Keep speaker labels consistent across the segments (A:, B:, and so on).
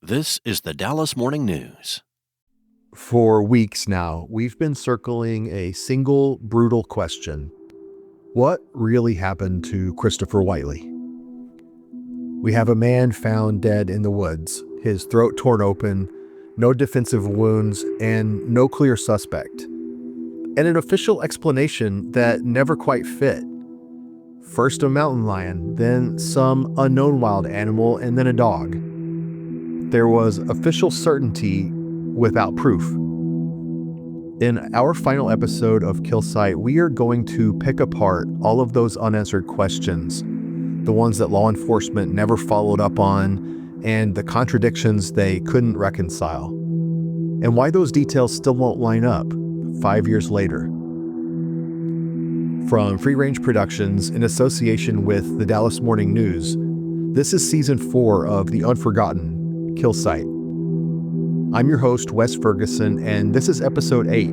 A: This is the Dallas Morning News.
B: For weeks now, we've been circling a single brutal question. What really happened to Christopher Whiteley? We have a man found dead in the woods, his throat torn open, no defensive wounds, and no clear suspect. And an official explanation that never quite fit. First a mountain lion, then some unknown wild animal, and then a dog. There was official certainty without proof. In our final episode of Kill Site, we are going to pick apart all of those unanswered questions, the ones that law enforcement never followed up on, and the contradictions they couldn't reconcile, and why those details still won't line up 5 years later. From Free Range Productions in association with the Dallas Morning News, this is Season 4 of the Unforgotten, Kill Site. I'm your host, Wes Ferguson, and this is Episode 8.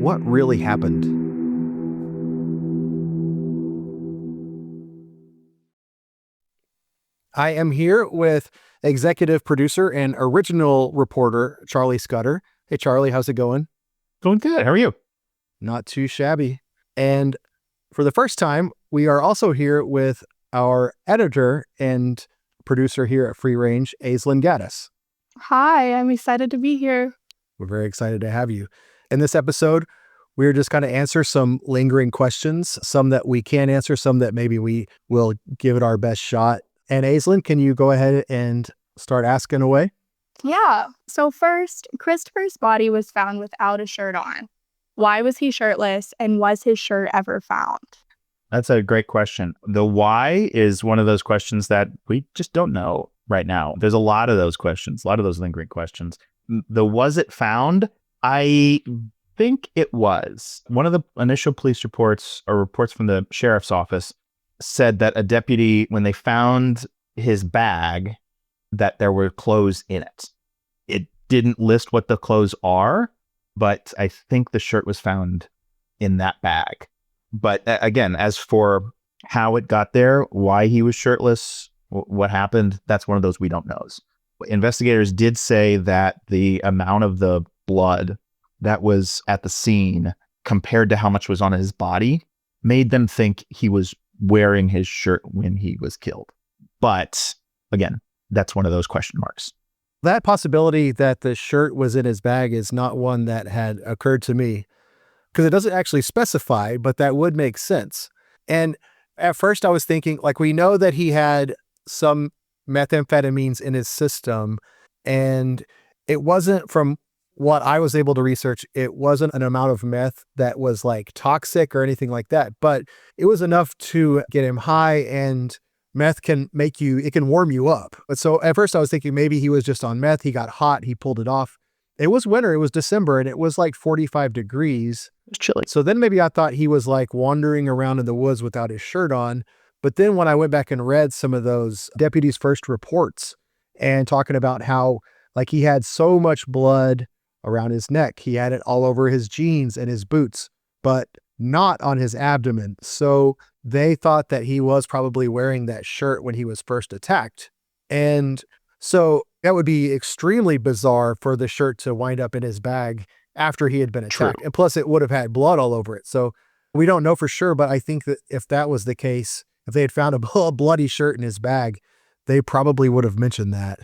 B: What really happened? I am here with executive producer and original reporter, Charlie Scudder. Hey, Charlie, how's it going?
C: Going good. How are you?
B: Not too shabby. And for the first time, we are also here with our editor and producer here at Free Range, Aislinn Gaddis.
D: Hi, I'm excited to be here.
B: We're very excited to have you. In this episode, we're just going to answer some lingering questions, some that we can answer, some that maybe we will give it our best shot. And Aislinn, can you go ahead and start asking away?
D: Yeah. So first, Christopher's body was found without a shirt on. Why was he shirtless, and was his shirt ever found?
C: That's a great question. The why is one of those questions that we just don't know right now. There's a lot of those questions, a lot of those lingering questions. The was it found? I think it was. One of the initial police reports or reports from the sheriff's office said that a deputy, when they found his bag, that there were clothes in it. It didn't list what the clothes are, but I think the shirt was found in that bag. But again, as for how it got there, why he was shirtless, what happened, that's one of those we don't know. Investigators did say that the amount of the blood that was at the scene compared to how much was on his body made them think he was wearing his shirt when he was killed. But again, that's one of those question marks.
B: That possibility that the shirt was in his bag is not one that had occurred to me, because it doesn't actually specify, but that would make sense. And at first I was thinking, like, we know that he had some methamphetamines in his system, and it wasn't, from what I was able to research, it wasn't an amount of meth that was like toxic or anything like that, but it was enough to get him high, and meth can make you, it can warm you up. But so at first I was thinking maybe he was just on meth, he got hot, he pulled it off. It was winter, it was December, and it was like 45 degrees.
C: It was chilly.
B: So then maybe I thought he was like wandering around in the woods without his shirt on. But then when I went back and read some of those deputies' first reports and talking about how like he had so much blood around his neck, he had it all over his jeans and his boots, but not on his abdomen. So they thought that he was probably wearing that shirt when he was first attacked. And so that would be extremely bizarre for the shirt to wind up in his bag after he had been attacked.
C: True.
B: And plus it would have had blood all over it. So we don't know for sure, but I think that if that was the case, if they had found a bloody shirt in his bag, they probably would have mentioned that.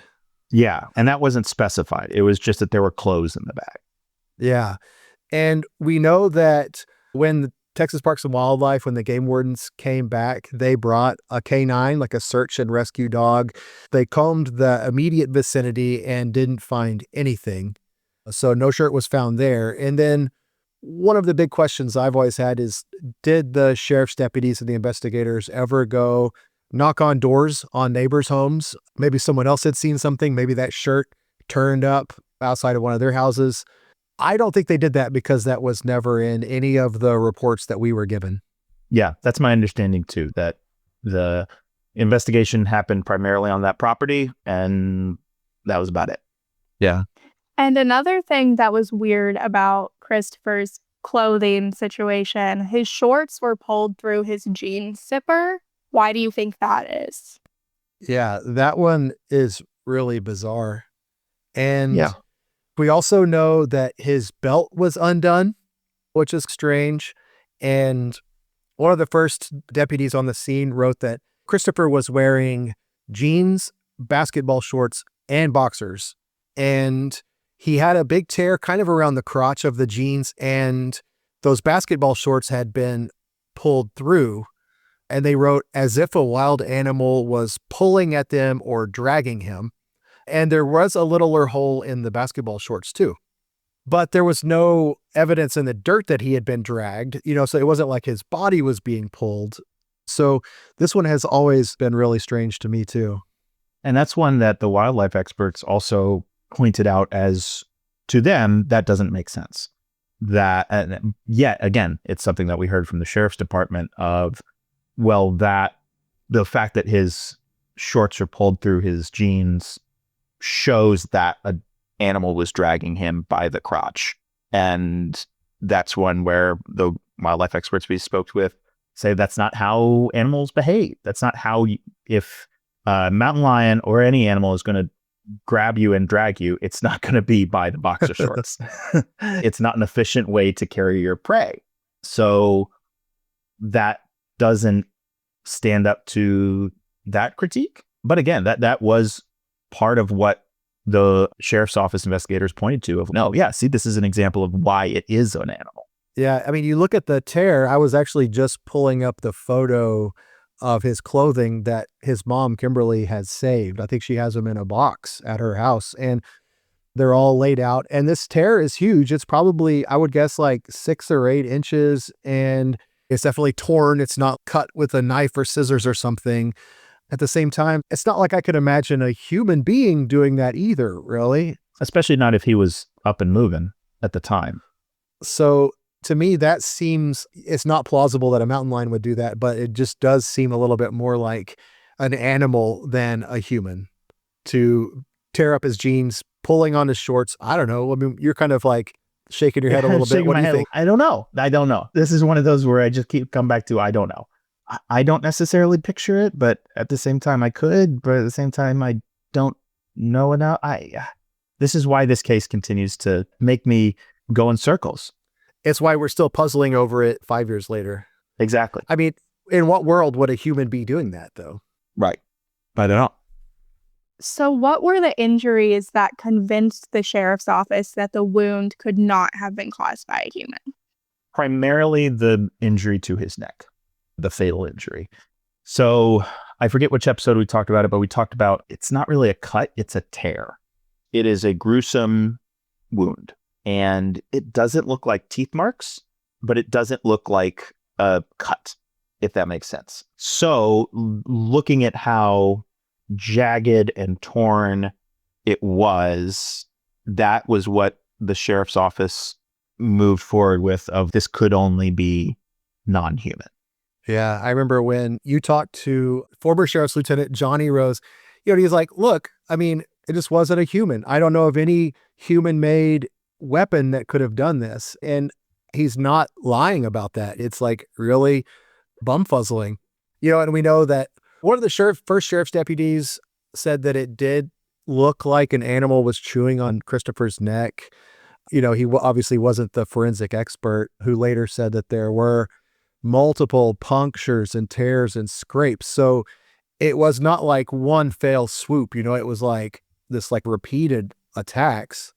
C: Yeah. And that wasn't specified. It was just that there were clothes in the bag.
B: Yeah. And we know that when the Texas Parks and Wildlife, when the game wardens came back, they brought a canine, like a search and rescue dog. They combed the immediate vicinity and didn't find anything. So no shirt was found there. And then one of the big questions I've always had is, did the sheriff's deputies and the investigators ever go knock on doors on neighbors' homes? Maybe someone else had seen something. Maybe that shirt turned up outside of one of their houses. I don't think they did that, because that was never in any of the reports that we were given.
C: Yeah, that's my understanding too, that the investigation happened primarily on that property, and that was about it.
B: Yeah.
D: And another thing that was weird about Christopher's clothing situation, his shorts were pulled through his jean zipper. Why do you think that is?
B: Yeah, that one is really bizarre. And
C: Yeah.
B: we also know that his belt was undone, which is strange. And one of the first deputies on the scene wrote that Christopher was wearing jeans, basketball shorts, and boxers. And he had a big tear kind of around the crotch of the jeans, and those basketball shorts had been pulled through. And they wrote as if a wild animal was pulling at them or dragging him. And there was a littler hole in the basketball shorts too. But there was no evidence in the dirt that he had been dragged, so it wasn't like his body was being pulled. So this one has always been really strange to me too.
C: And that's one that the wildlife experts also pointed out as, to them, that doesn't make sense. That, and yet again, it's something that we heard from the sheriff's department of, well, that the fact that his shorts are pulled through his jeans shows that an animal was dragging him by the crotch. And that's one where the wildlife experts we spoke with say that's not how animals behave. That's not how, if a mountain lion or any animal is going to grab you and drag you, it's not going to be by the boxer shorts. It's not an efficient way to carry your prey. So that doesn't stand up to that critique. But again, that was part of what the sheriff's office investigators pointed to of, no, yeah, see, this is an example of why it is an animal.
B: Yeah, I mean, you look at the tear. I was actually just pulling up the photo of his clothing that his mom, Kimberly, has saved. I think she has them in a box at her house, and they're all laid out. And this tear is huge. It's probably, I would guess, like 6 or 8 inches, and it's definitely torn. It's not cut with a knife or scissors or something. At the same time, it's not like I could imagine a human being doing that either, really.
C: Especially not if he was up and moving at the time.
B: So to me, that seems, it's not plausible that a mountain lion would do that, but it just does seem a little bit more like an animal than a human to tear up his jeans, pulling on his shorts. I don't know. I mean, you're kind of like shaking your head a little bit. What do you think?
C: I don't know. This is one of those where I just keep coming back to, I don't know. I don't necessarily picture it, but at the same time I could, but at the same time I don't know enough. This is why this case continues to make me go in circles.
B: It's why we're still puzzling over it 5 years later.
C: Exactly.
B: I mean, in what world would a human be doing that though?
C: Right. I don't know.
D: So what were the injuries that convinced the sheriff's office that the wound could not have been caused by a human?
C: Primarily the injury to his neck. The fatal injury. So I forget which episode we talked about it, but we talked about it's not really a cut, it's a tear. It is a gruesome wound. And it doesn't look like teeth marks, but it doesn't look like a cut, if that makes sense. So looking at how jagged and torn it was, that was what the sheriff's office moved forward with, of this could only be non-human.
B: Yeah, I remember when you talked to former Sheriff's Lieutenant Johnny Rose, he's like, look, I mean, it just wasn't a human. I don't know of any human-made weapon that could have done this. And he's not lying about that. It's like really bumfuzzling. And we know that one of the first sheriff's deputies said that it did look like an animal was chewing on Christopher's neck. He obviously wasn't the forensic expert, who later said that there were multiple punctures and tears and scrapes. So it was not like one fell swoop, it was like this like repeated attacks.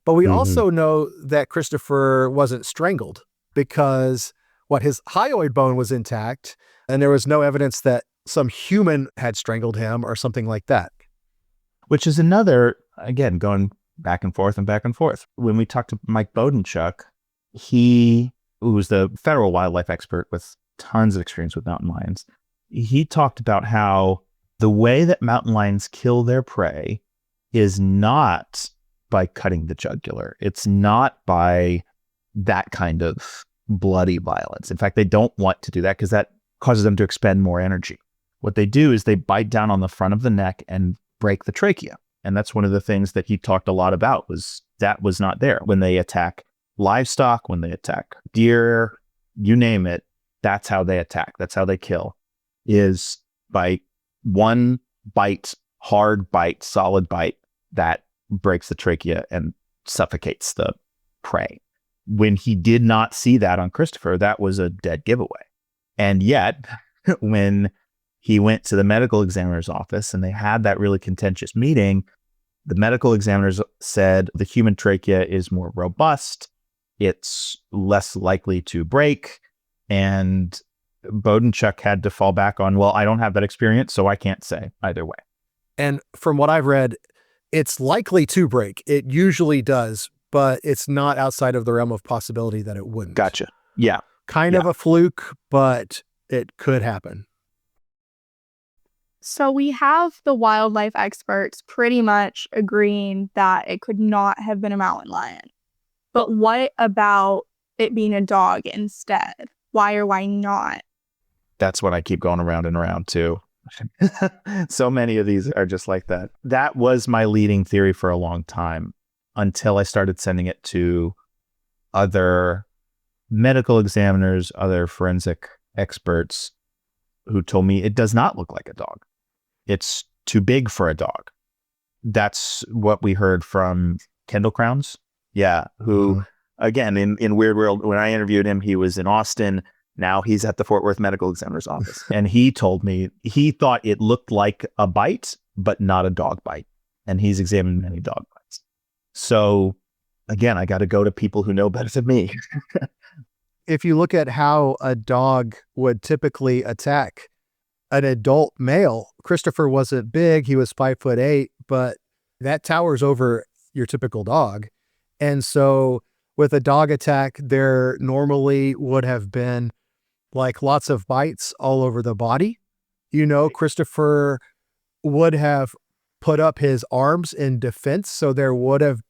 B: But we also know that Christopher wasn't strangled because his hyoid bone was intact, and there was no evidence that some human had strangled him or something like that.
C: Which is another, again, going back and forth and back and forth. When we talked to Mike Bodenchuk, who was the federal wildlife expert with tons of experience with mountain lions, he talked about how the way that mountain lions kill their prey is not by cutting the jugular. It's not by that kind of bloody violence. In fact, they don't want to do that because that causes them to expend more energy. What they do is they bite down on the front of the neck and break the trachea. And that's one of the things that he talked a lot about, was that was not there when they attack livestock, when they attack deer, you name it. That's how they attack. That's how they kill, is by one bite hard bite, solid bite that breaks the trachea and suffocates the prey. When he did not see that on Christopher, that was a dead giveaway. And yet, when he went to the medical examiner's office and they had that really contentious meeting, the medical examiners said the human trachea is more robust, it's less likely to break, and Bodenchuk had to fall back on, well, I don't have that experience, so I can't say either way.
B: And from what I've read, it's likely to break. It usually does, but it's not outside of the realm of possibility that it wouldn't.
C: Gotcha. Yeah.
B: Kind of a fluke, but it could happen.
D: So we have the wildlife experts pretty much agreeing that it could not have been a mountain lion. But what about it being a dog instead? Why or why not?
C: That's what I keep going around and around too. So many of these are just like that. That was my leading theory for a long time until I started sending it to other medical examiners, other forensic experts who told me it does not look like a dog. It's too big for a dog. That's what we heard from Kendall Crowns. Yeah. Who, again, in Weird World, when I interviewed him, he was in Austin. Now he's at the Fort Worth Medical Examiner's office. And he told me he thought it looked like a bite, but not a dog bite. And he's examined many dog bites. So again, I got to go to people who know better than me.
B: If you look at how a dog would typically attack an adult male, Christopher wasn't big. He was 5'8", but that towers over your typical dog. And so with a dog attack, there normally would have been like lots of bites all over the body. Christopher would have put up his arms in defense. So there would have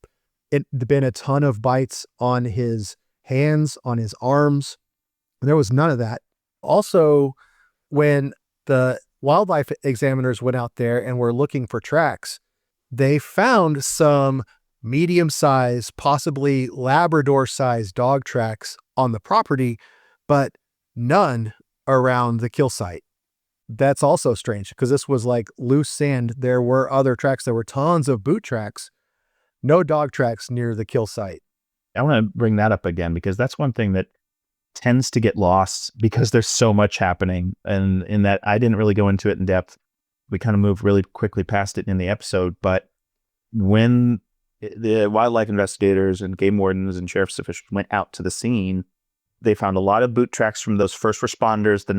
B: been a ton of bites on his hands, on his arms. There was none of that. Also, when the wildlife examiners went out there and were looking for tracks, they found some medium-sized, possibly Labrador-sized dog tracks on the property, but none around the kill site. That's also strange because this was like loose sand. There were other tracks. There were tons of boot tracks, no dog tracks near the kill site.
C: I want to bring that up again because that's one thing that tends to get lost because there's so much happening. And in that, I didn't really go into it in depth. We kind of moved really quickly past it in the episode. But when the wildlife investigators and game wardens and sheriff's officials went out to the scene, they found a lot of boot tracks from those first responders the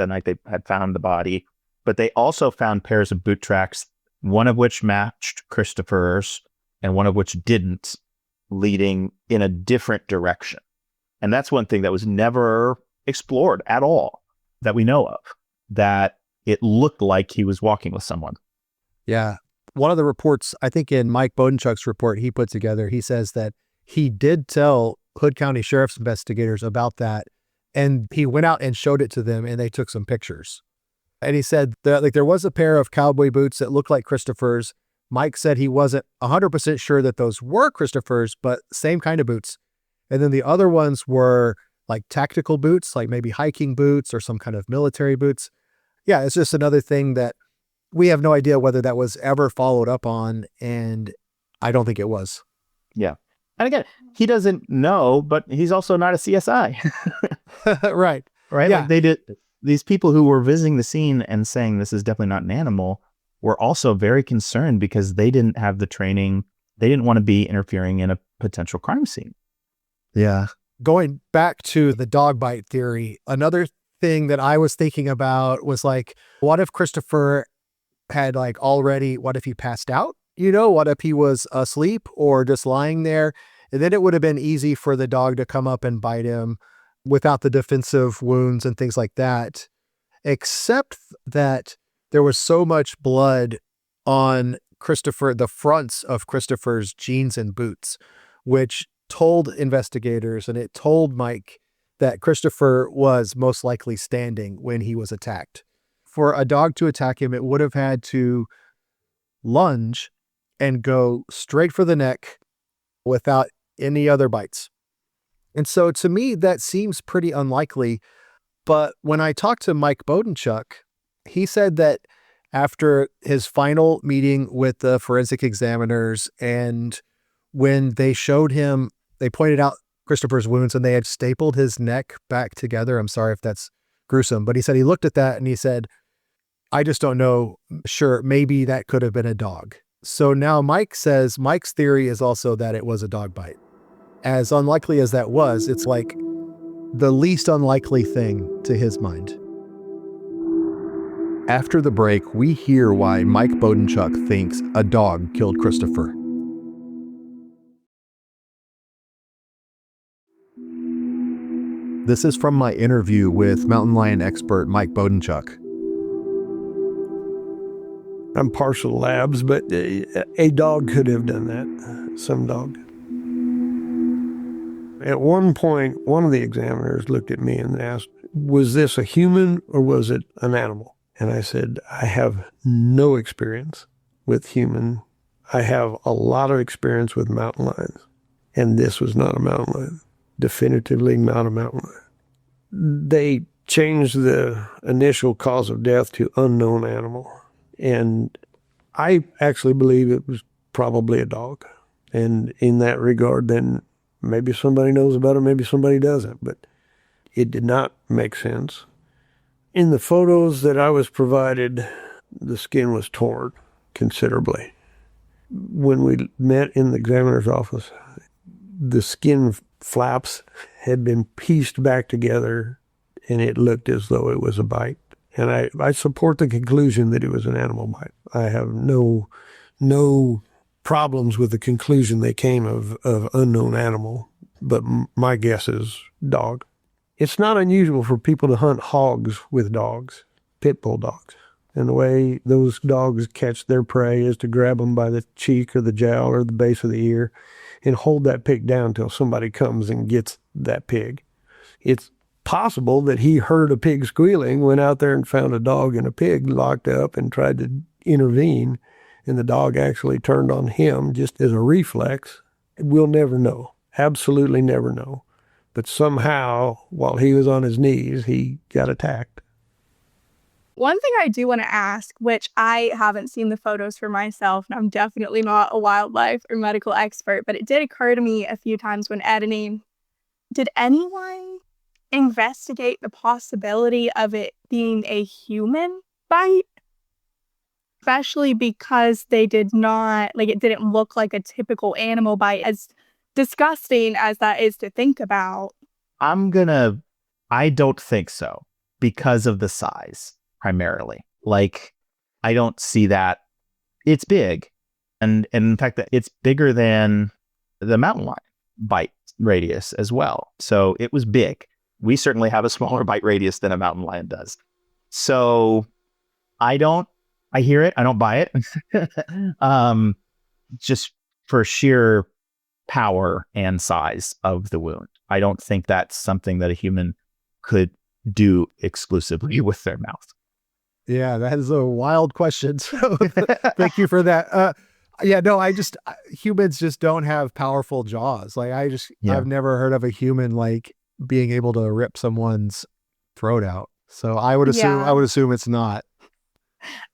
C: night they had found the body. But they also found pairs of boot tracks, one of which matched Christopher's and one of which didn't, leading in a different direction. And that's one thing that was never explored at all that we know of, that it looked like he was walking with someone.
B: Yeah. One of the reports, I think in Mike Bodenchuk's report he put together, he says that he did tell Hood County Sheriff's investigators about that. And he went out and showed it to them and they took some pictures. And he said that there was a pair of cowboy boots that looked like Christopher's. Mike said he wasn't 100% sure that those were Christopher's, but same kind of boots. And then the other ones were like tactical boots, like maybe hiking boots or some kind of military boots. Yeah, it's just another thing that we have no idea whether that was ever followed up on. And I don't think it was.
C: Yeah. And again, he doesn't know, but he's also not a CSI.
B: Right.
C: Right.
B: Yeah.
C: Like they did. These people who were visiting the scene and saying this is definitely not an animal were also very concerned because they didn't have the training. They didn't want to be interfering in a potential crime scene.
B: Yeah. Going back to the dog bite theory, another thing that I was thinking about was like, what if Christopher had what if he passed out? What if he was asleep or just lying there? And then it would have been easy for the dog to come up and bite him without the defensive wounds and things like that. Except that there was so much blood on the fronts of Christopher's jeans and boots, which told investigators and it told Mike that Christopher was most likely standing when he was attacked. For a dog to attack him, it would have had to lunge and go straight for the neck without any other bites. And so to me, that seems pretty unlikely. But when I talked to Mike Bodenchuk, he said that after his final meeting with the forensic examiners, and when they showed him, they pointed out Christopher's wounds and they had stapled his neck back together. I'm sorry if that's gruesome, but he said he looked at that and he said, I just don't know. Sure, maybe that could have been a dog. So now Mike says Mike's theory is also that it was a dog bite. As unlikely as that was, it's like the least unlikely thing to his mind. After the break, we hear why Mike Bodenchuk thinks a dog killed Christopher. This is from my interview with mountain lion expert Mike Bodenchuk.
E: I'm partial to labs, but a dog could have done that. Some dog. At one point, one of the examiners looked at me and asked, was this a human or was it an animal? And I said, I have no experience with human. I have a lot of experience with mountain lions. And this was not a mountain lion. Definitively not a mountain lion. They changed the initial cause of death to unknown animal. And I actually believe it was probably a dog. And in that regard, then maybe somebody knows about it, maybe somebody doesn't. But it did not make sense. In the photos that I was provided, the skin was torn considerably. When we met in the examiner's office, the skin flaps had been pieced back together and it looked as though it was a bite. And I support the conclusion that it was an animal bite. I have no problems with the conclusion they came of unknown animal, but my guess is dog. It's not unusual for people to hunt hogs with dogs, pit bull dogs. And the way those dogs catch their prey is to grab them by the cheek or the jowl or the base of the ear and hold that pig down until somebody comes and gets that pig. It's possible that he heard a pig squealing, went out there and found a dog and a pig locked up and tried to intervene, and the dog actually turned on him just as a reflex. We'll never know. Absolutely never know. But somehow, while he was on his knees, he got attacked.
D: One thing I do want to ask, which I haven't seen the photos for myself, and I'm definitely not a wildlife or medical expert, but it did occur to me a few times when editing. Did anyone investigate the possibility of it being a human bite? Especially because they did not, it didn't look like a typical animal bite, as disgusting as that is to think about.
C: I don't think so because of the size, primarily. I don't see that. It's big. And in fact, it's bigger than the mountain lion bite radius as well. So it was big. We certainly have a smaller bite radius than a mountain lion does. So I hear it. I don't buy it. Just for sheer power and size of the wound. I don't think that's something that a human could do exclusively with their mouth.
B: Yeah, that is a wild question. So thank you for that. Humans just don't have powerful jaws. I've never heard of a human being able to rip someone's throat out. So I would assume it's not.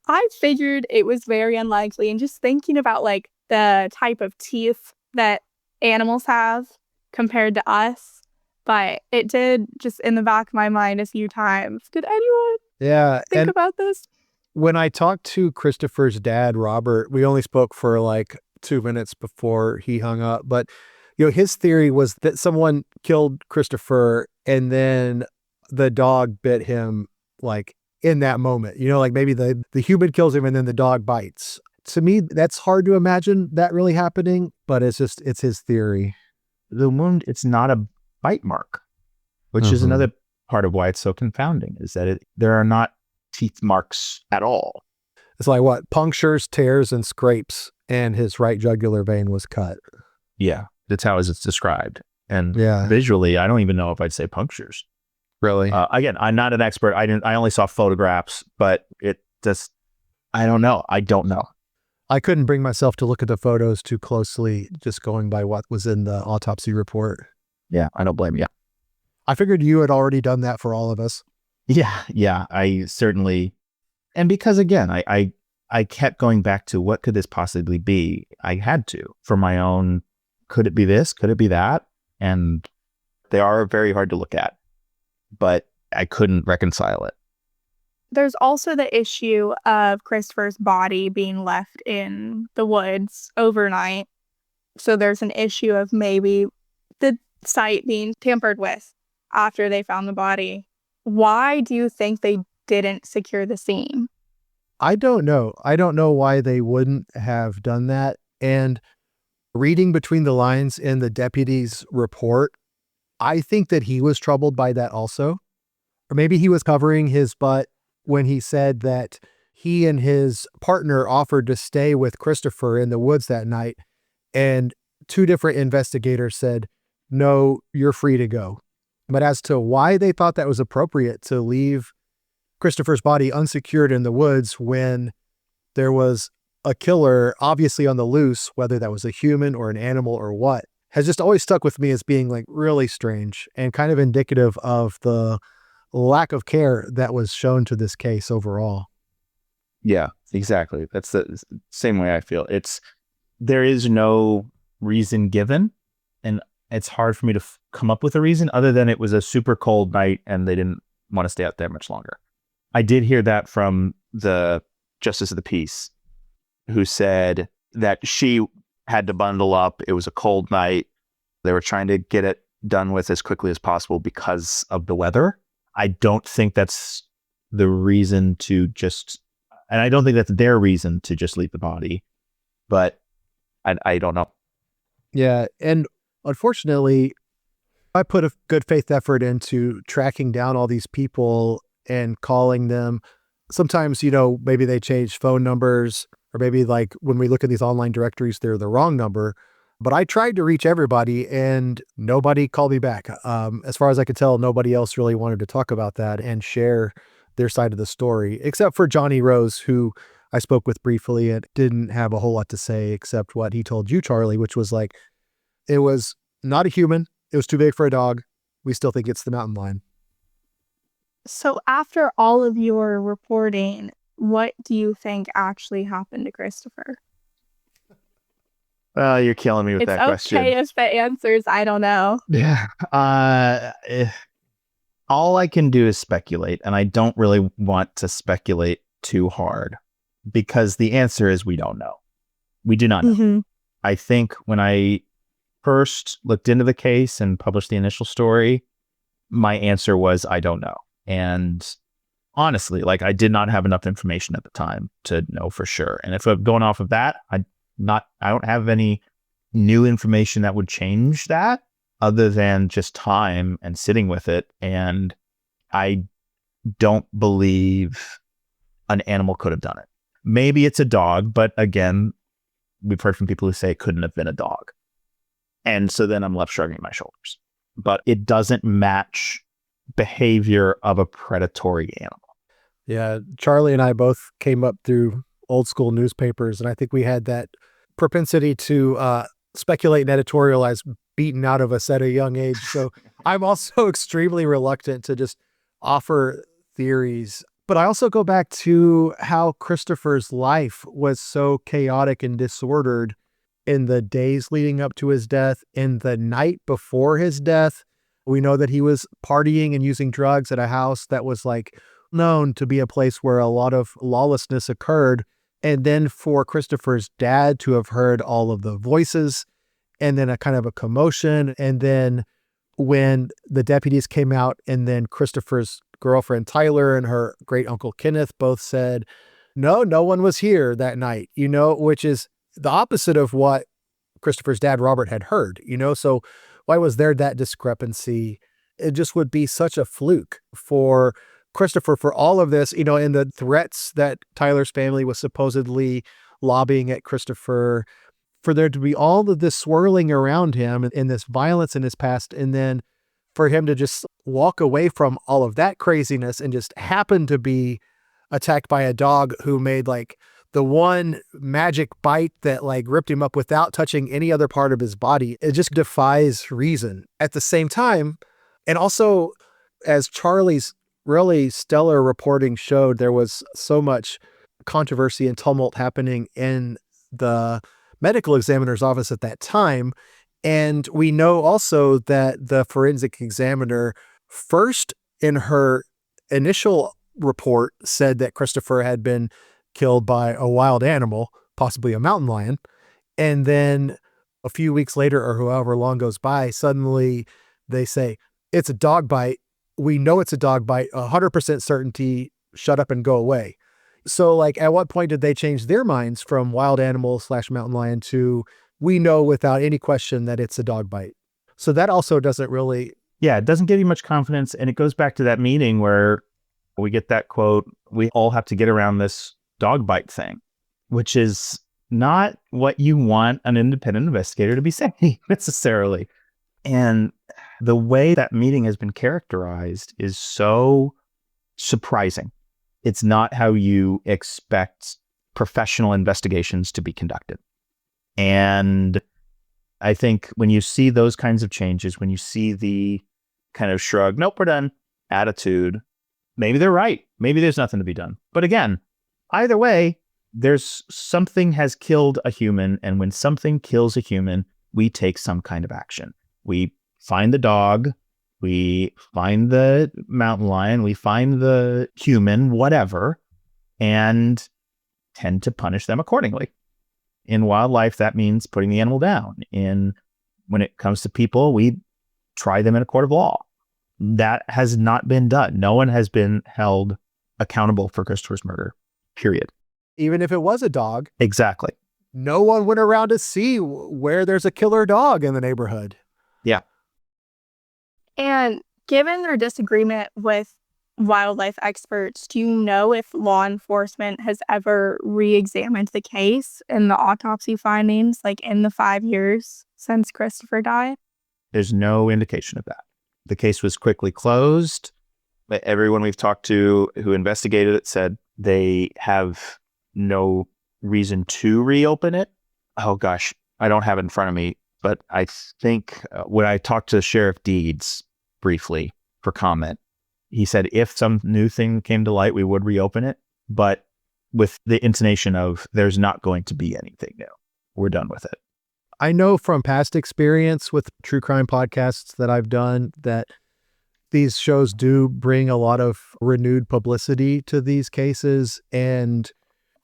D: I figured it was very unlikely, and just thinking about the type of teeth that animals have compared to us, but it did just in the back of my mind a few times. Did anyone think about this?
B: When I talked to Christopher's dad, Robert, we only spoke for 2 minutes before he hung up, but his theory was that someone killed Christopher and then the dog bit him in that moment. Maybe the human kills him and then the dog bites. To me, that's hard to imagine that really happening, but it's his theory.
C: The wound, it's not a bite mark, which is another part of why it's so confounding, is that there are not teeth marks at all.
B: It's punctures, tears, and scrapes, and his right jugular vein was cut.
C: Yeah, that's how it's described. And visually, I don't even know if I'd say punctures.
B: Really?
C: Again, I'm not an expert. I only saw photographs, but I don't know.
B: I couldn't bring myself to look at the photos too closely, just going by what was in the autopsy report.
C: Yeah, I don't blame you.
B: I figured you had already done that for all of us.
C: Yeah, I certainly And because again, I kept going back to what could this possibly be? I had to for my own, could it be this? Could it be that? And they are very hard to look at, but I couldn't reconcile it.
D: There's also the issue of Christopher's body being left in the woods overnight. So there's an issue of maybe the site being tampered with after they found the body. Why do you think they didn't secure the scene?
B: I don't know. I don't know why they wouldn't have done that. And reading between the lines in the deputy's report, I think that he was troubled by that also. Or maybe he was covering his butt when he said that he and his partner offered to stay with Christopher in the woods that night. And two different investigators said, no, you're free to go. But as to why they thought that was appropriate to leave Christopher's body unsecured in the woods when there was a killer obviously on the loose, whether that was a human or an animal or what, has just always stuck with me as being like really strange and kind of indicative of the lack of care that was shown to this case overall.
C: Yeah, exactly. That's the same way I feel. There is no reason given, and it's hard for me to come up with a reason other than it was a super cold night and they didn't want to stay out there much longer. I did hear that from the Justice of the Peace, who said that she had to bundle up. It was a cold night. They were trying to get it done with as quickly as possible because of the weather. I don't think that's the reason to just, and I don't think that's their reason to just leave the body, but I don't know.
B: Yeah. And unfortunately, I put a good faith effort into tracking down all these people and calling them. Sometimes, maybe they change phone numbers, or maybe like when we look at these online directories, they're the wrong number. But I tried to reach everybody and nobody called me back. As far as I could tell, nobody else really wanted to talk about that and share their side of the story, except for Johnny Rose, who I spoke with briefly and didn't have a whole lot to say except what he told you, Charlie, which was like, it was not a human. It was too big for a dog. We still think it's the mountain lion.
D: So after all of your reporting, what do you think actually happened to Christopher?
C: You're killing me with that question.
D: It's okay if the answers, I don't know.
C: Yeah. All I can do is speculate, and I don't really want to speculate too hard because the answer is we don't know. We do not know.
D: Mm-hmm.
C: I think when I first looked into the case and published the initial story, my answer was I don't know. And honestly, I did not have enough information at the time to know for sure. And if I'm going off of that, I don't have any new information that would change that other than just time and sitting with it. And I don't believe an animal could have done it. Maybe it's a dog, but again, we've heard from people who say it couldn't have been a dog. And so then I'm left shrugging my shoulders. But it doesn't match behavior of a predatory animal.
B: Yeah, Charlie and I both came up through old school newspapers, and I think we had that propensity to speculate and editorialize beaten out of us at a young age. So I'm also extremely reluctant to just offer theories. But I also go back to how Christopher's life was so chaotic and disordered in the days leading up to his death, in the night before his death. We know that he was partying and using drugs at a house that was known to be a place where a lot of lawlessness occurred. And then for Christopher's dad to have heard all of the voices and then a kind of a commotion. And then when the deputies came out and then Christopher's girlfriend, Tyler, and her great uncle, Kenneth, both said, no one was here that night, which is the opposite of what Christopher's dad, Robert, had heard, so why was there that discrepancy? It just would be such a fluke for Christopher for all of this, and the threats that Tyler's family was supposedly lobbying at Christopher, for there to be all of this swirling around him and this violence in his past, and then for him to just walk away from all of that craziness and just happen to be attacked by a dog who made the one magic bite that ripped him up without touching any other part of his body. It just defies reason. At the same time, and also as Charlie's really stellar reporting showed there was so much controversy and tumult happening in the medical examiner's office at that time. And we know also that the forensic examiner first in her initial report said that Christopher had been killed by a wild animal, possibly a mountain lion. And then a few weeks later, or however long goes by, suddenly they say, it's a dog bite. We know it's a dog bite, 100% certainty, shut up and go away. So like, at what point did they change their minds from wild animal / mountain lion to we know without any question that it's a dog bite? So that also doesn't really.
C: Yeah, it doesn't give you much confidence. And it goes back to that meeting where we get that quote, we all have to get around this dog bite thing, which is not what you want an independent investigator to be saying necessarily. And the way that meeting has been characterized is so surprising. It's not how you expect professional investigations to be conducted. And I think when you see those kinds of changes, when you see the kind of shrug, nope, we're done attitude, maybe they're right. Maybe there's nothing to be done. But again, either way, there's something has killed a human. And when something kills a human, we take some kind of action. We find the dog, we find the mountain lion, we find the human, whatever, and tend to punish them accordingly. In wildlife, that means putting the animal down. When it comes to people, we try them in a court of law. That has not been done. No one has been held accountable for Christopher's murder, period.
B: Even if it was a dog.
C: Exactly.
B: No one went around to see where there's a killer dog in the neighborhood.
C: Yeah.
D: And given their disagreement with wildlife experts, do you know if law enforcement has ever re-examined the case and the autopsy findings, like in the 5 years since Christopher died?
C: There's no indication of that. The case was quickly closed. But everyone we've talked to who investigated it said they have no reason to reopen it. Oh gosh, I don't have it in front of me, but I think when I talked to Sheriff Deeds briefly for comment, he said if some new thing came to light, we would reopen it, but with the intonation of there's not going to be anything new. We're done with it.
B: I know from past experience with true crime podcasts that I've done that these shows do bring a lot of renewed publicity to these cases. And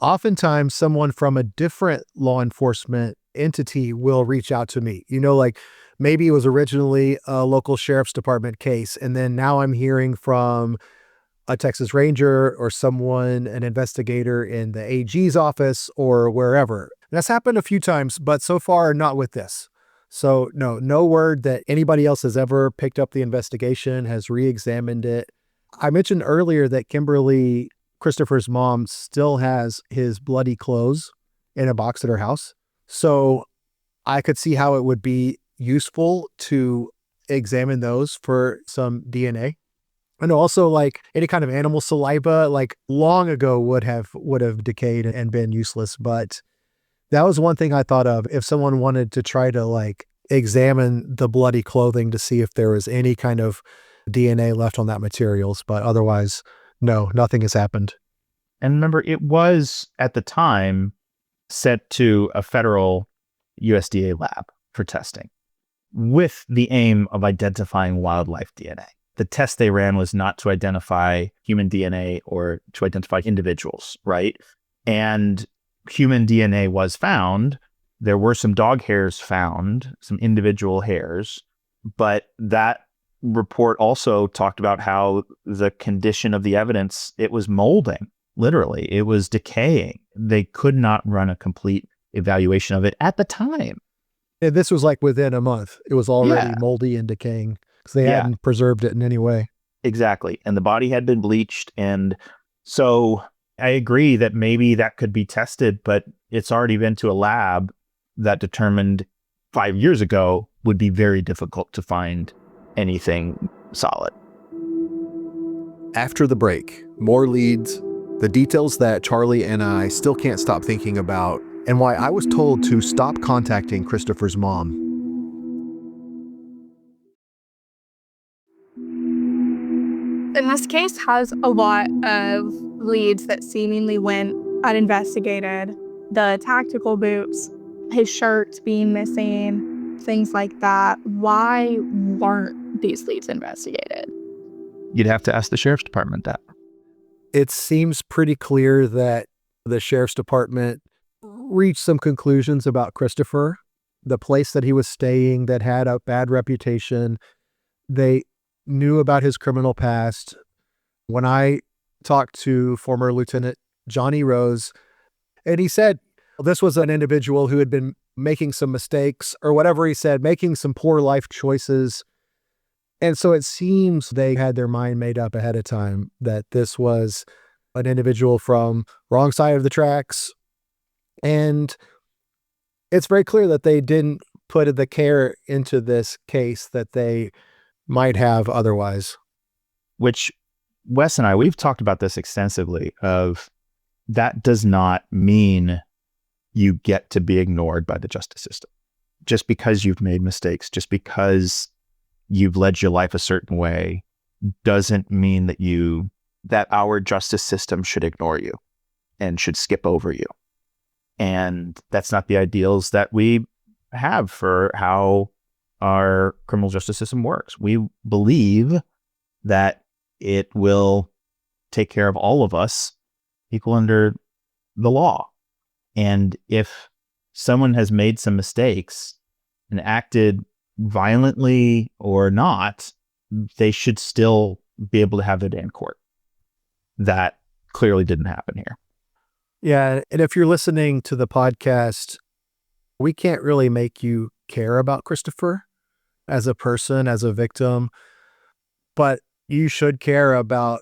B: oftentimes someone from a different law enforcement entity will reach out to me. Like maybe it was originally a local sheriff's department case, and then now I'm hearing from a Texas Ranger or someone, an investigator in the AG's office or wherever. And that's happened a few times, but so far not with this. So no word that anybody else has ever picked up the investigation, has re-examined it. I mentioned earlier that Kimberly, Christopher's mom, still has his bloody clothes in a box at her house. So I could see how it would be useful to examine those for some DNA. And also like any kind of animal saliva, like long ago would have decayed and been useless. But that was one thing I thought of if someone wanted to try to like examine the bloody clothing to see if there was any kind of DNA left on that materials. But otherwise, no, nothing has happened.
C: And remember, it was at the time sent to a federal USDA lab for testing with the aim of identifying wildlife DNA. The test they ran was not to identify human DNA or to identify individuals, right? And human DNA was found. There were some dog hairs found, some individual hairs, but that report also talked about how the condition of the evidence, it was molding, literally. It was decaying. They could not run a complete evaluation of it at the time.
B: And this was like within a month. It was already moldy and decaying because they hadn't preserved it in any way.
C: Exactly. And the body had been bleached. And so I agree that maybe that could be tested, but it's already been to a lab that determined 5 years ago would be very difficult to find anything solid.
B: After the break, more leads, the details that Charlie and I still can't stop thinking about, and why I was told to stop contacting Christopher's mom.
D: And this case has a lot of leads that seemingly went uninvestigated. The tactical boots, his shirt being missing, things like that. Why weren't these leads investigated?
C: You'd have to ask the sheriff's department that.
B: It seems pretty clear that the sheriff's department reached some conclusions about Christopher, the place that he was staying that had a bad reputation. They knew about his criminal past. When I talked to former Lieutenant Johnny Rose, and he said this was an individual who had been making some mistakes, or whatever he said, making some poor life choices. And so it seems they had their mind made up ahead of time that this was an individual from wrong side of the tracks. And it's very clear that they didn't put the care into this case that they might have otherwise.
C: Which Wes and I, we've talked about this extensively, of that does not mean you get to be ignored by the justice system. Just because you've made mistakes, just because you've led your life a certain way, doesn't mean that our justice system should ignore you and should skip over you. And that's not the ideals that we have for how our criminal justice system works. We believe that it will take care of all of us equal under the law. And if someone has made some mistakes and acted violently or not, they should still be able to have their day in court. That clearly didn't happen here.
B: Yeah. And if you're listening to the podcast, we can't really make you care about Christopher as a person, as a victim, but you should care about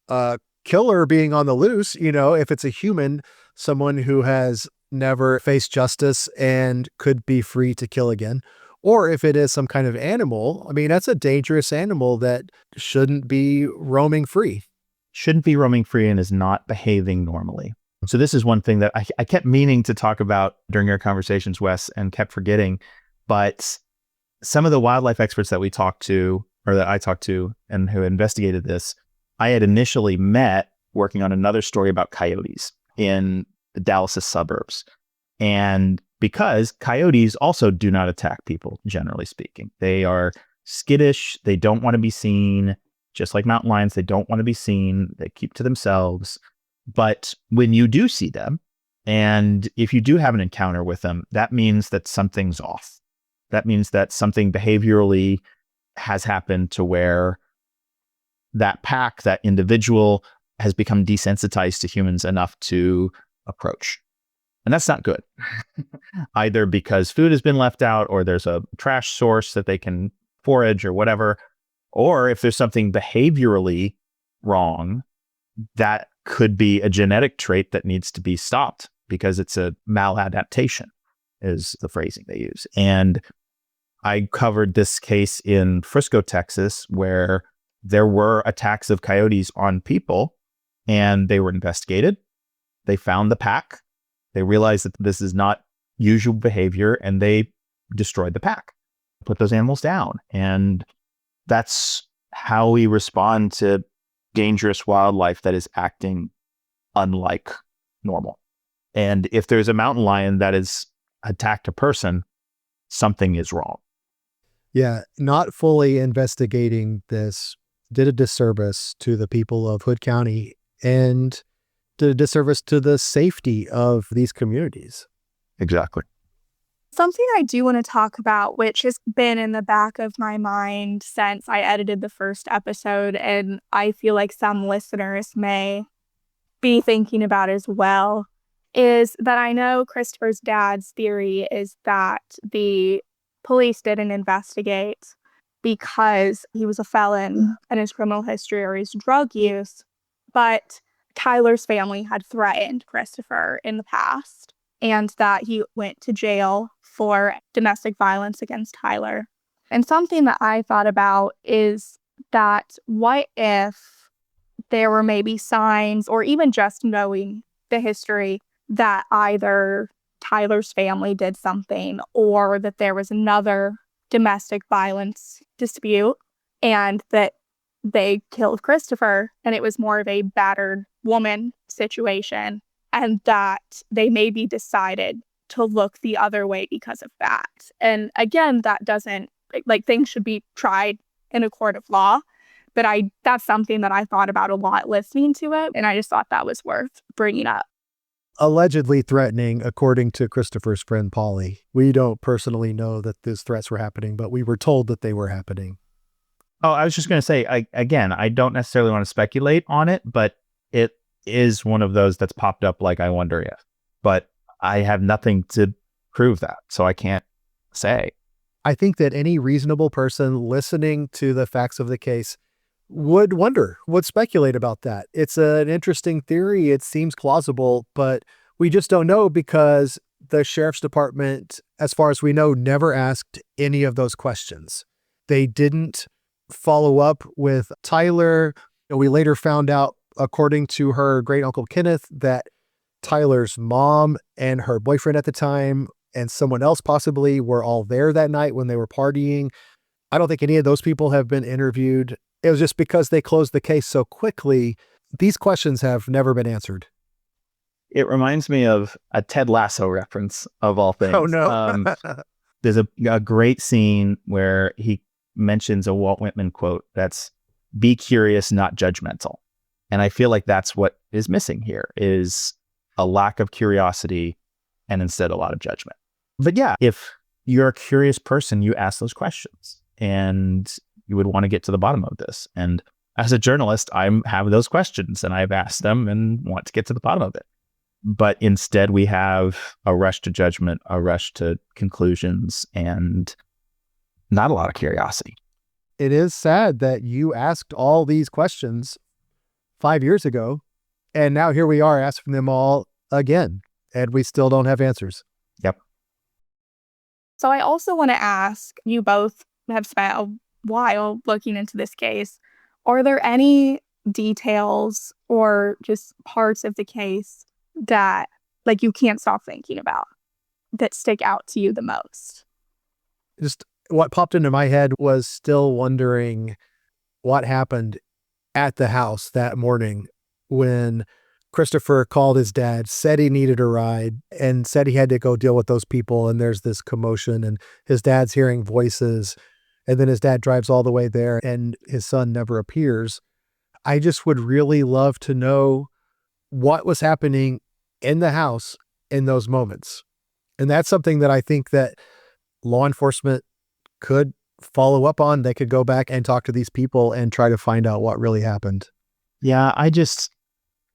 B: a killer being on the loose. You know, if it's a human, someone who has never faced justice and could be free to kill again. Or if it is some kind of animal, I mean, that's a dangerous animal that shouldn't be roaming free.
C: Shouldn't be roaming free and is not behaving normally. So this is one thing that I kept meaning to talk about during our conversations, Wes, and kept forgetting. But some of the wildlife experts that we talked to, or that I talked to, and who investigated this, I had initially met working on another story about coyotes in the Dallas' suburbs. And because coyotes also do not attack people, generally speaking. They are skittish. They don't want to be seen. Just like mountain lions, they don't want to be seen. They keep to themselves. But when you do see them, and if you do have an encounter with them, that means that something's off. That means that something behaviorally has happened to where that pack, that individual, has become desensitized to humans enough to approach. And that's not good. Either because food has been left out, or there's a trash source that they can forage or whatever, or if there's something behaviorally wrong, that could be a genetic trait that needs to be stopped because it's a maladaptation, is the phrasing they use. And I covered this case in Frisco, Texas, where there were attacks of coyotes on people, and they were investigated. They found the pack. They realized that this is not usual behavior, and they destroyed the pack, put those animals down. And that's how we respond to dangerous wildlife that is acting unlike normal. And if there's a mountain lion that has attacked a person, something is wrong.
B: Yeah, not fully investigating this did a disservice to the people of Hood County and did a disservice to the safety of these communities.
C: Exactly.
D: Something I do want to talk about, which has been in the back of my mind since I edited the first episode, and I feel like some listeners may be thinking about as well, is that I know Christopher's dad's theory is that the police didn't investigate because he was a felon and his criminal history or his drug use, but Tyler's family had threatened Christopher in the past, and that he went to jail for domestic violence against Tyler. And something that I thought about is that what if there were maybe signs, or even just knowing the history, that either Tyler's family did something or that there was another domestic violence dispute, and that they killed Christopher and it was more of a battered woman situation, and that they maybe decided to look the other way because of that. And again, that doesn't, like, things should be tried in a court of law, but that's something that I thought about a lot listening to it, and I just thought that was worth bringing up.
B: Allegedly threatening, according to Christopher's friend Polly. We don't personally know that these threats were happening, but we were told that they were happening.
C: Oh, I was just going to say, I don't necessarily want to speculate on it, but it is one of those that's popped up like, I wonder if. But I have nothing to prove that, so I can't say.
B: I think that any reasonable person listening to the facts of the case would speculate about that. It's an interesting theory. It seems plausible, but we just don't know because the sheriff's department, as far as we know, never asked any of those questions. They didn't follow up with Tyler. We later found out, according to her great uncle Kenneth, that Tyler's mom and her boyfriend at the time and someone else possibly were all there that night when they were partying. I don't think any of those people have been interviewed. It was just because they closed the case so quickly. These questions have never been answered.
C: It reminds me of a Ted Lasso reference, of all things.
B: Oh, no.
C: There's a great scene where he mentions a Walt Whitman quote that's, "Be curious, not judgmental." And I feel like that's what is missing here, is a lack of curiosity and instead a lot of judgment. But yeah, if you're a curious person, you ask those questions and you would want to get to the bottom of this. And as a journalist, I have those questions and I've asked them and want to get to the bottom of it. But instead we have a rush to judgment, a rush to conclusions, and not a lot of curiosity.
B: It is sad that you asked all these questions 5 years ago, and now here we are asking them all again, and we still don't have answers.
C: Yep.
D: So I also want to ask, you both have spent a while looking into this case. Are there any details or just parts of the case that, like, you can't stop thinking about, that stick out to you the most?
B: Just what popped into my head was still wondering what happened at the house that morning when Christopher called his dad, said he needed a ride, and said he had to go deal with those people, and there's this commotion, and his dad's hearing voices, and then his dad drives all the way there, and his son never appears. I just would really love to know what was happening in the house in those moments. And that's something that I think that law enforcement could follow up on. They could go back and talk to these people and try to find out what really happened.
C: Yeah,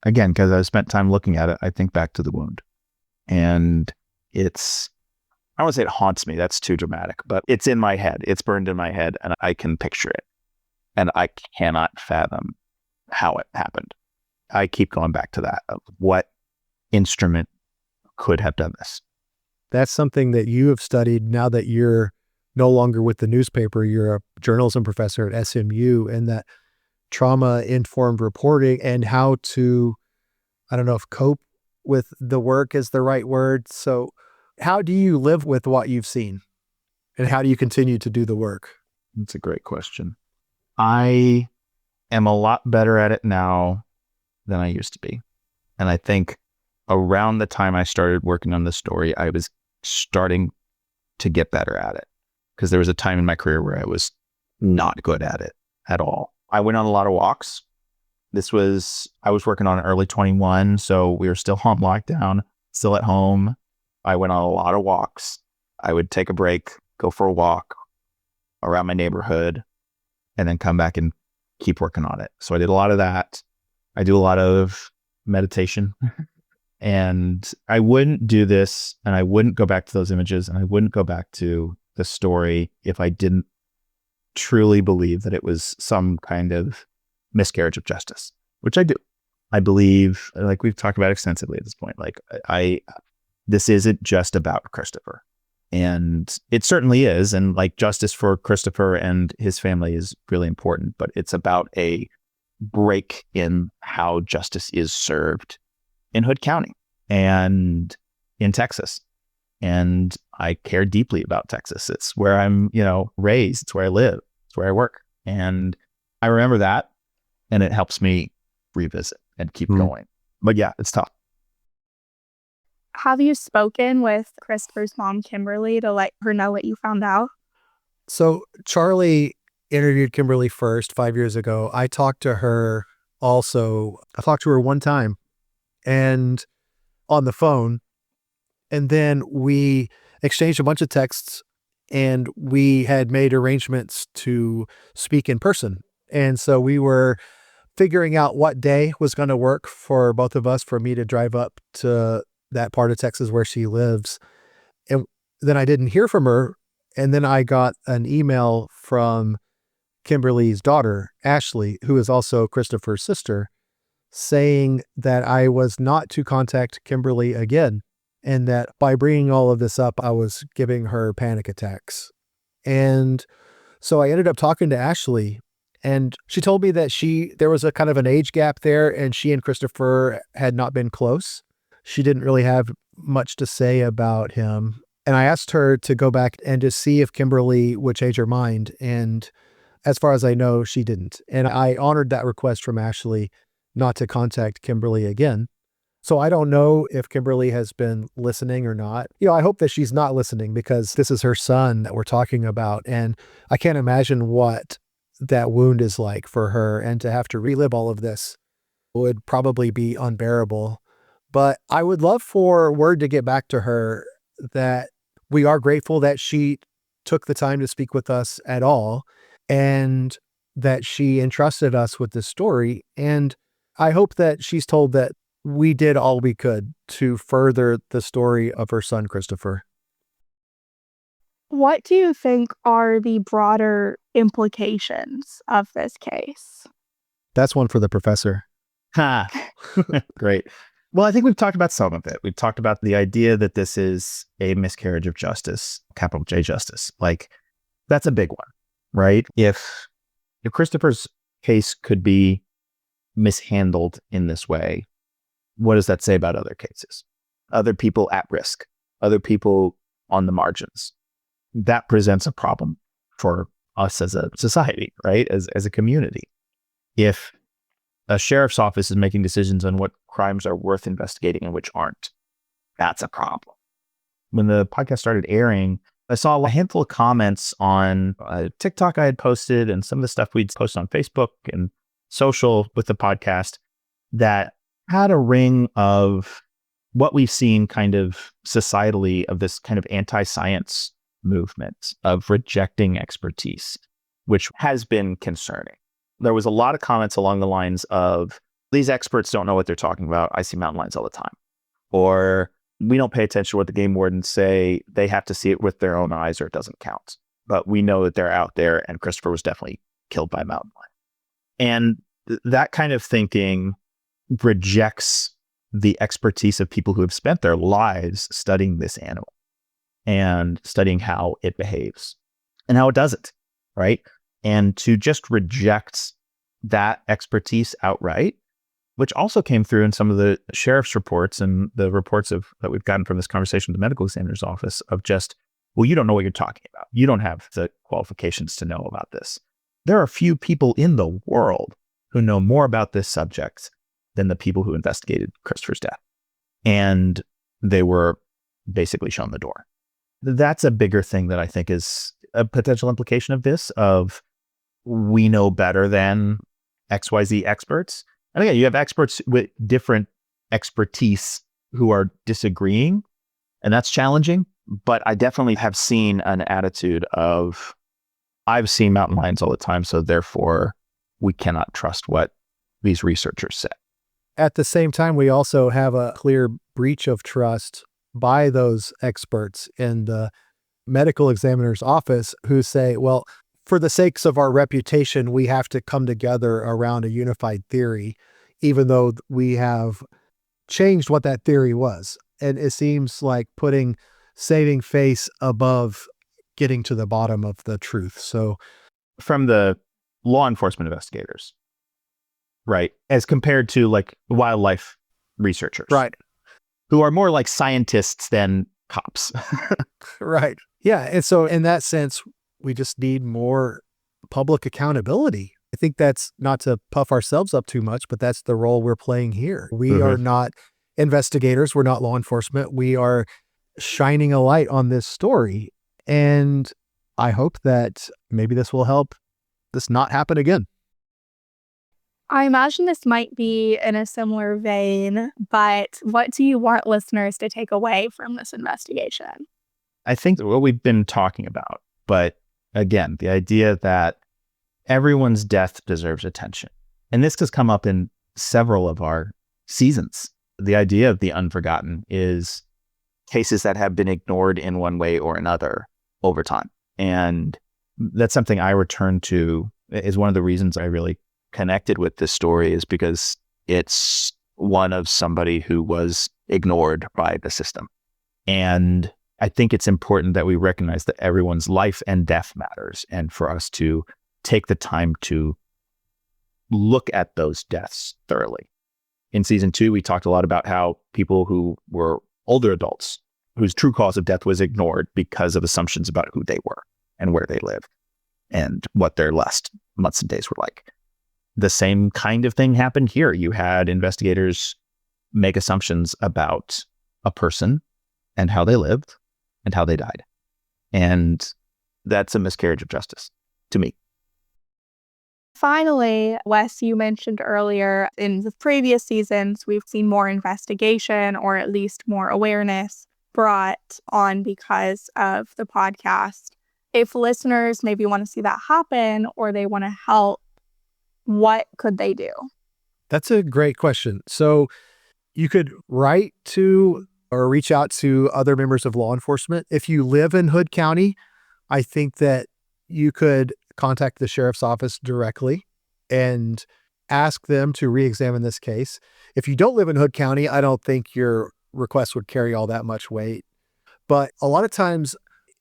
C: again, because I spent time looking at it, I think back to the wound. And I don't want to say it haunts me, that's too dramatic, but it's in my head. It's burned in my head and I can picture it. And I cannot fathom how it happened. I keep going back to that. What instrument could have done this?
B: That's something that you have studied now that you're no longer with the newspaper. You're a journalism professor at SMU, and that trauma-informed reporting and how to, I don't know if cope with the work is the right word. So how do you live with what you've seen? And how do you continue to do the work?
C: That's a great question. I am a lot better at it now than I used to be. And I think around the time I started working on this story, I was starting to get better at it. Because there was a time in my career where I was not good at it at all. I went on a lot of walks. I was working on early 21, so we were still on lockdown, still at home. I went on a lot of walks. I would take a break, go for a walk around my neighborhood, and then come back and keep working on it. So I did a lot of that. I do a lot of meditation. And I wouldn't do this, and I wouldn't go back to those images, and I wouldn't go back to the story if I didn't truly believe that it was some kind of miscarriage of justice, which I do. I believe, like we've talked about extensively at this point, like this isn't just about Christopher. And it certainly is. And like justice for Christopher and his family is really important, but it's about a break in how justice is served in Hood County and in Texas. And I care deeply about Texas. It's where I'm, raised. It's where I live. It's where I work. And I remember that, and it helps me revisit and keep going. But yeah, it's tough.
D: Have you spoken with Christopher's mom, Kimberly, to let her know what you found out?
B: So Charlie interviewed Kimberly first 5 years ago. I talked to her also. I talked to her one time and on the phone, and then we exchanged a bunch of texts, and we had made arrangements to speak in person. And so we were figuring out what day was going to work for both of us, for me to drive up to that part of Texas where she lives. And then I didn't hear from her. And then I got an email from Kimberly's daughter, Ashley, who is also Christopher's sister, saying that I was not to contact Kimberly again, and that by bringing all of this up, I was giving her panic attacks. And so I ended up talking to Ashley, and she told me that there was a kind of an age gap there, and she and Christopher had not been close. She didn't really have much to say about him. And I asked her to go back and just see if Kimberly would change her mind. And as far as I know, she didn't. And I honored that request from Ashley not to contact Kimberly again. So I don't know if Kimberly has been listening or not. I hope that she's not listening, because this is her son that we're talking about. And I can't imagine what that wound is like for her. And to have to relive all of this would probably be unbearable. But I would love for word to get back to her that we are grateful that she took the time to speak with us at all, and that she entrusted us with this story. And I hope that she's told that we did all we could to further the story of her son, Christopher.
D: What do you think are the broader implications of this case?
B: That's one for the professor.
C: Ha! Great. Well, I think we've talked about some of it. We've talked about the idea that this is a miscarriage of justice, capital J justice. Like, that's a big one, right? If Christopher's case could be mishandled in this way, what does that say about other cases? Other people at risk, other people on the margins. That presents a problem for us as a society, right? As a community. If a sheriff's office is making decisions on what crimes are worth investigating and which aren't, that's a problem. When the podcast started airing, I saw a handful of comments on TikTok I had posted, and some of the stuff we'd post on Facebook and social with the podcast, that had a ring of what we've seen kind of societally of this kind of anti-science movement of rejecting expertise, which has been concerning. There was a lot of comments along the lines of, these experts don't know what they're talking about. I see mountain lions all the time. Or, we don't pay attention to what the game wardens say. They have to see it with their own eyes or it doesn't count. But we know that they're out there, and Christopher was definitely killed by a mountain lion. And that kind of thinking rejects the expertise of people who have spent their lives studying this animal and studying how it behaves and how it doesn't, right? And to just reject that expertise outright, which also came through in some of the sheriff's reports and the reports that we've gotten from this conversation with the medical examiner's office, of just, well, you don't know what you're talking about. You don't have the qualifications to know about this. There are few people in the world who know more about this subject than the people who investigated Christopher's death. And they were basically shown the door. That's a bigger thing that I think is a potential implication of this, of we know better than XYZ experts. And again, you have experts with different expertise who are disagreeing, and that's challenging. But I definitely have seen an attitude of, I've seen mountain lions all the time, so therefore we cannot trust what these researchers say.
B: At the same time, we also have a clear breach of trust by those experts in the medical examiner's office, who say, well, for the sakes of our reputation, we have to come together around a unified theory, even though we have changed what that theory was. And it seems like putting saving face above getting to the bottom of the truth. So
C: from the law enforcement investigators, right, as compared to like wildlife researchers,
B: right,
C: who are more like scientists than cops.
B: Right. Yeah. And so in that sense, we just need more public accountability. I think that's not to puff ourselves up too much, but that's the role we're playing here. We are not investigators. We're not law enforcement. We are shining a light on this story. And I hope that maybe this will help this not happen again.
D: I imagine this might be in a similar vein, but what do you want listeners to take away from this investigation?
C: I think what we've been talking about, but again, the idea that everyone's death deserves attention. And this has come up in several of our seasons. The idea of the unforgotten is cases that have been ignored in one way or another over time. And that's something I return to, is one of the reasons I really connected with this story, is because it's one of somebody who was ignored by the system. And I think it's important that we recognize that everyone's life and death matters, and for us to take the time to look at those deaths thoroughly. In season 2, we talked a lot about how people who were older adults, whose true cause of death was ignored because of assumptions about who they were and where they lived and what their last months and days were like. The same kind of thing happened here. You had investigators make assumptions about a person and how they lived and how they died. And that's a miscarriage of justice to me.
D: Finally, Wes, you mentioned earlier in the previous seasons, we've seen more investigation, or at least more awareness brought on because of the podcast. If listeners maybe want to see that happen, or they want to help, what could they do?
B: That's a great question. So you could write to or reach out to other members of law enforcement. If you live in Hood County, I think that you could contact the sheriff's office directly and ask them to re-examine this case. If you don't live in Hood County, I don't think your request would carry all that much weight. But a lot of times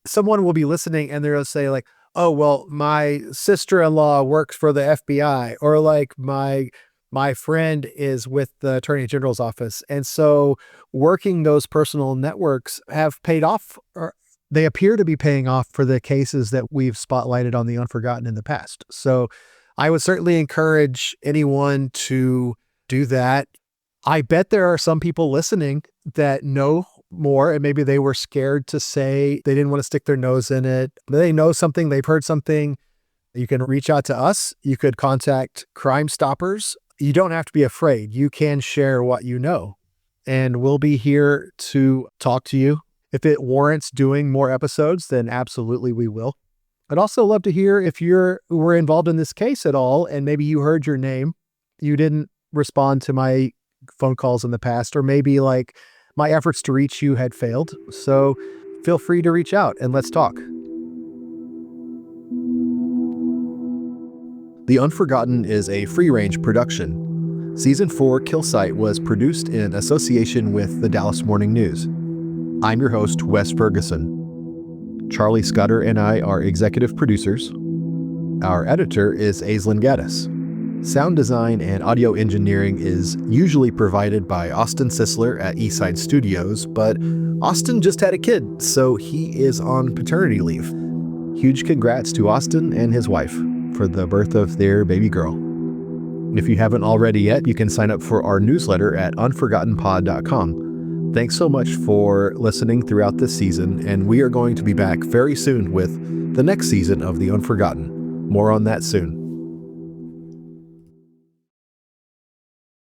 B: someone will be listening and they'll say like, oh, well, my sister-in-law works for the FBI, or like my friend is with the Attorney General's office. And so working those personal networks have paid off, or they appear to be paying off for the cases that we've spotlighted on the Unforgotten in the past. So I would certainly encourage anyone to do that. I bet there are some people listening that know more, and maybe they were scared to say, they didn't want to stick their nose in it. They know something, they've heard something. You can reach out to us. You could contact Crime Stoppers. You don't have to be afraid. You can share what you know, and we'll be here to talk to you. If it warrants doing more episodes, then absolutely we will. I'd also love to hear if you were involved in this case at all, and maybe you heard your name, you didn't respond to my phone calls in the past, or maybe like my efforts to reach you had failed. So feel free to reach out and let's talk. The Unforgotten is a free-range production. Season 4 Kill Site was produced in association with the Dallas Morning News. I'm your host, Wes Ferguson. Charlie Scudder and I are executive producers. Our editor is Aislinn Gaddis. Sound design and audio engineering is usually provided by Austin Sisler at Eastside Studios, but Austin just had a kid, so he is on paternity leave. Huge congrats to Austin and his wife for the birth of their baby girl. If you haven't already yet, you can sign up for our newsletter at unforgottenpod.com. Thanks so much for listening throughout this season, and we are going to be back very soon with the next season of The Unforgotten. More on that soon.